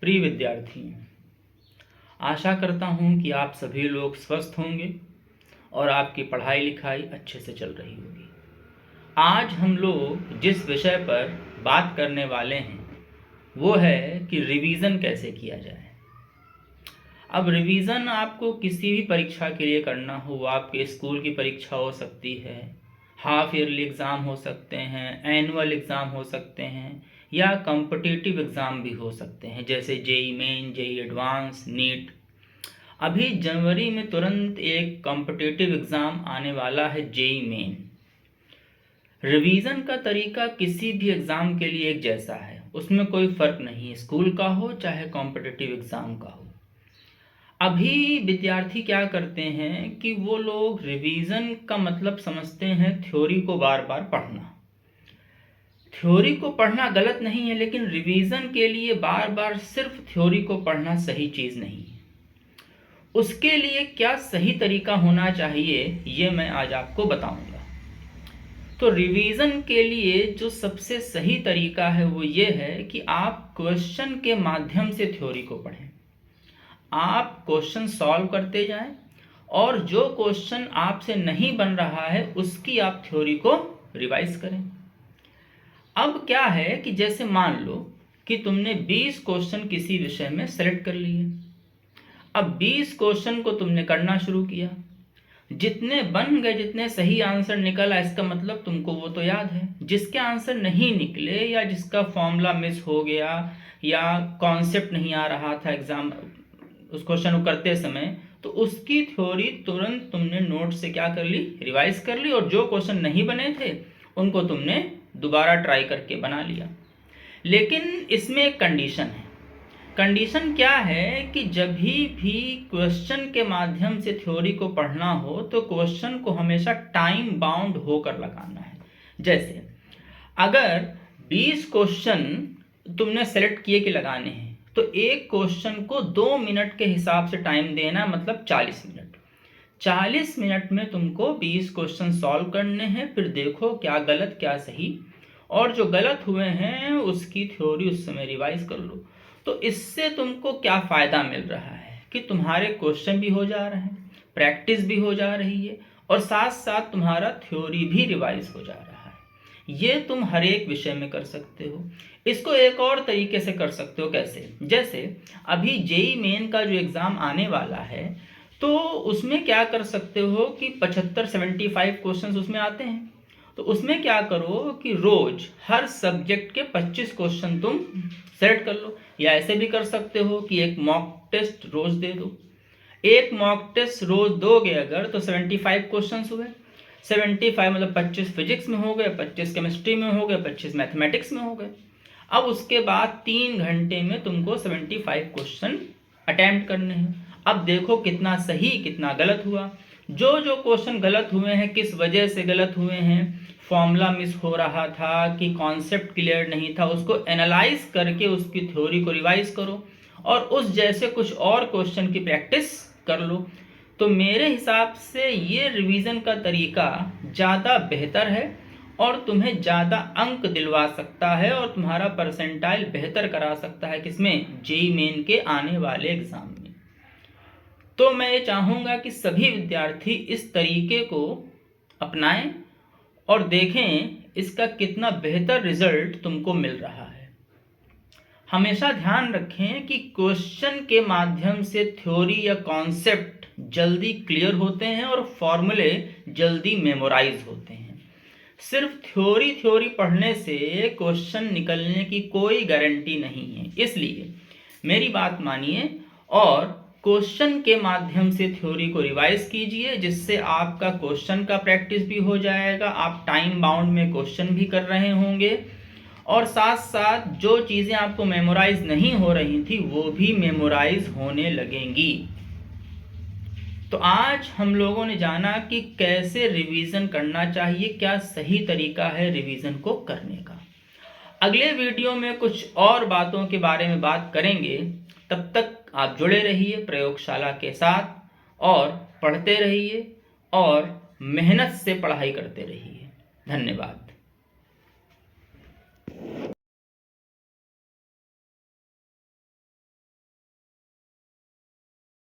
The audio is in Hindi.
प्रिय विद्यार्थियों, आशा करता हूँ कि आप सभी लोग स्वस्थ होंगे और आपकी पढ़ाई लिखाई अच्छे से चल रही होगी। आज हम लोग जिस विषय पर बात करने वाले हैं वो है कि रिवीजन कैसे किया जाए। अब रिवीजन आपको किसी भी परीक्षा के लिए करना हो, आपके स्कूल की परीक्षा हो सकती है, हाफ ईयरली एग्ज़ाम हो सकते हैं, एनुअल एग्ज़ाम हो सकते हैं या कॉम्पिटिटिव एग्ज़ाम भी हो सकते हैं, जैसे JEE main, JEE advanced, NEET. अभी जनवरी में तुरंत एक कॉम्पिटिटिव एग्ज़ाम आने वाला है, जेई मेन। रिवीजन का तरीका किसी भी एग्ज़ाम के लिए एक जैसा है, उसमें कोई फ़र्क नहीं है, स्कूल का हो चाहे कॉम्पिटिटिव एग्ज़ाम का हो। अभी विद्यार्थी क्या करते हैं कि वो लोग रिवीजन का मतलब समझते हैं थ्योरी को बार बार पढ़ना। थ्योरी को पढ़ना गलत नहीं है, लेकिन रिवीजन के लिए बार बार सिर्फ थ्योरी को पढ़ना सही चीज़ नहीं है। उसके लिए क्या सही तरीका होना चाहिए ये मैं आज आपको बताऊंगा। तो रिवीजन के लिए जो सबसे सही तरीका है वो ये है कि आप क्वेश्चन के माध्यम से थ्योरी को पढ़ें। आप क्वेश्चन सॉल्व करते जाएं और जो क्वेश्चन आपसे नहीं बन रहा है उसकी आप थ्योरी को रिवाइज करें। अब क्या है कि जैसे मान लो कि तुमने 20 क्वेश्चन किसी विषय में सेलेक्ट कर लिए। अब 20 क्वेश्चन को तुमने करना शुरू किया, जितने बन गए, जितने सही आंसर निकला, इसका मतलब तुमको वो तो याद है। जिसके आंसर नहीं निकले या जिसका फॉर्मूला मिस हो गया या कॉन्सेप्ट नहीं आ रहा था एग्जाम उस क्वेश्चन को करते समय, तो उसकी थ्योरी तुरंत तुमने नोट से क्या कर ली, रिवाइज कर ली, और जो क्वेश्चन नहीं बने थे उनको तुमने दोबारा ट्राई करके बना लिया। लेकिन इसमें एक कंडीशन है। कंडीशन क्या है कि जब भी क्वेश्चन के माध्यम से थ्योरी को पढ़ना हो तो क्वेश्चन को हमेशा टाइम बाउंड होकर लगाना है। जैसे अगर 20 क्वेश्चन तुमने सेलेक्ट किए कि लगाने हैं तो एक क्वेश्चन को 2 मिनट के हिसाब से टाइम देना, मतलब 40 मिनट। 40 मिनट में तुमको 20 क्वेश्चन सॉल्व करने हैं, फिर देखो क्या गलत क्या सही, और जो गलत हुए हैं उसकी थ्योरी उस समय रिवाइज कर लो। तो इससे तुमको क्या फ़ायदा मिल रहा है कि तुम्हारे क्वेश्चन भी हो जा रहे हैं, प्रैक्टिस भी हो जा रही है, और साथ साथ तुम्हारा थ्योरी भी रिवाइज हो जा रहा है। ये तुम हर एक विषय में कर सकते हो। इसको एक और तरीके से कर सकते हो। कैसे? जैसे अभी जेई मेन का जो एग्ज़ाम आने वाला है तो उसमें क्या कर सकते हो कि 75 क्वेश्चन उसमें आते हैं। तो उसमें क्या करो कि रोज हर सब्जेक्ट के 25 क्वेश्चन तुम सेलेक्ट कर लो, या ऐसे भी कर सकते हो कि एक मॉक टेस्ट रोज दे दो। एक मॉक टेस्ट रोज दोगे अगर तो 75 क्वेश्चन हुए। 75 मतलब 25 फिजिक्स में हो गए, 25 केमिस्ट्री में हो गए, 25 मैथमेटिक्स में हो गए। अब उसके बाद 3 घंटे में तुमको 75 क्वेश्चन अटेम्प्ट करने हैं। अब देखो कितना सही कितना गलत हुआ। जो जो क्वेश्चन गलत हुए हैं किस वजह से गलत हुए हैं, फॉर्मूला मिस हो रहा था कि कॉन्सेप्ट क्लियर नहीं था, उसको एनालाइज करके उसकी थ्योरी को रिवाइज करो और उस जैसे कुछ और क्वेश्चन की प्रैक्टिस कर लो। तो मेरे हिसाब से ये रिवीजन का तरीका ज़्यादा बेहतर है और तुम्हें ज़्यादा अंक दिलवा सकता है और तुम्हारा परसेंटाइल बेहतर करा सकता है। किसमें? जेई मेन के आने वाले एग्ज़ाम में। तो मैं ये चाहूँगा कि सभी विद्यार्थी इस तरीके को अपनाएं और देखें इसका कितना बेहतर रिजल्ट तुमको मिल रहा है। हमेशा ध्यान रखें कि क्वेश्चन के माध्यम से थ्योरी या कॉन्सेप्ट जल्दी क्लियर होते हैं और फॉर्मूले जल्दी मेमोराइज होते हैं। सिर्फ थ्योरी पढ़ने से क्वेश्चन निकलने की कोई गारंटी नहीं है। इसलिए मेरी बात मानिए और क्वेश्चन के माध्यम से थ्योरी को रिवाइज कीजिए, जिससे आपका क्वेश्चन का प्रैक्टिस भी हो जाएगा, आप टाइम बाउंड में क्वेश्चन भी कर रहे होंगे, और साथ साथ जो चीज़ें आपको मेमोराइज नहीं हो रही थी वो भी मेमोराइज होने लगेंगी। तो आज हम लोगों ने जाना कि कैसे रिवीजन करना चाहिए, क्या सही तरीका है रिवीजन को करने का। अगले वीडियो में कुछ और बातों के बारे में बात करेंगे। तब तक आप जुड़े रहिए प्रयोगशाला के साथ और पढ़ते रहिए और मेहनत से पढ़ाई करते रहिए। धन्यवाद।